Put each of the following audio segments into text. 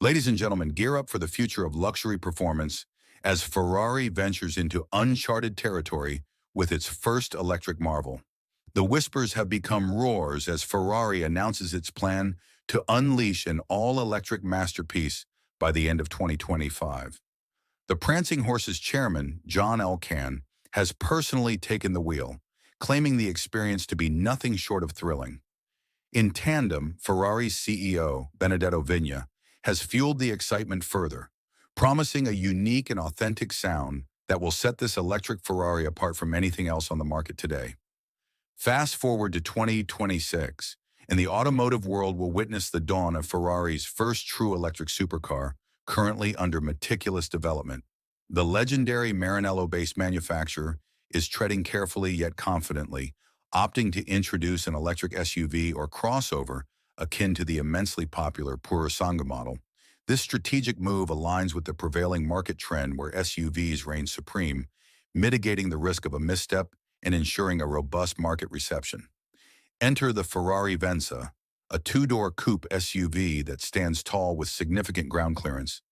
Ladies and gentlemen, gear up for the future of luxury performance as Ferrari ventures into uncharted territory with its first electric marvel. The whispers have become roars as Ferrari announces its plan to unleash an all-electric masterpiece by the end of 2025. The Prancing Horse's chairman, John Elkann, has personally taken the wheel, claiming the experience to be nothing short of thrilling. In tandem, Ferrari's CEO, Benedetto Vigna, has fueled the excitement further, promising a unique and authentic sound that will set this electric Ferrari apart from anything else on the market today. Fast forward to 2026, and the automotive world will witness the dawn of Ferrari's first true electric supercar, currently under meticulous development. The legendary Maranello-based manufacturer is treading carefully yet confidently, opting to introduce an electric SUV or crossover akin to the immensely popular Purosangue model. This strategic move aligns with the prevailing market trend where SUVs reign supreme, mitigating the risk of a misstep and ensuring a robust market reception. Enter the Ferrari Vicenza, a two-door coupe SUV that stands tall with significant ground clearance,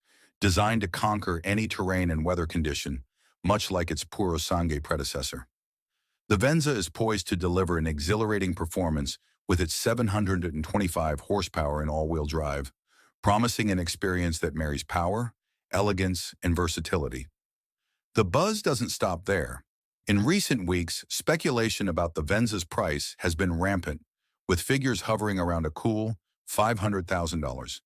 designed to conquer any terrain and weather condition, much like its Purosangue predecessor. The Vicenza is poised to deliver an exhilarating performance with its 725 horsepower and all-wheel drive, promising an experience that marries power, elegance, and versatility. The buzz doesn't stop there. In recent weeks, speculation about the Vicenza's price has been rampant, with figures hovering around a cool $500,000.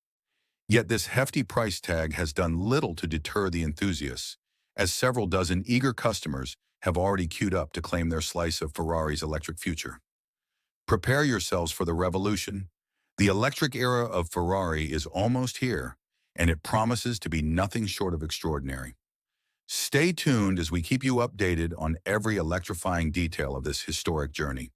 Yet this hefty price tag has done little to deter the enthusiasts, as several dozen eager customers have already queued up to claim their slice of Ferrari's electric future. Prepare yourselves for the revolution. The electric era of Ferrari is almost here, and it promises to be nothing short of extraordinary. Stay tuned as we keep you updated on every electrifying detail of this historic journey.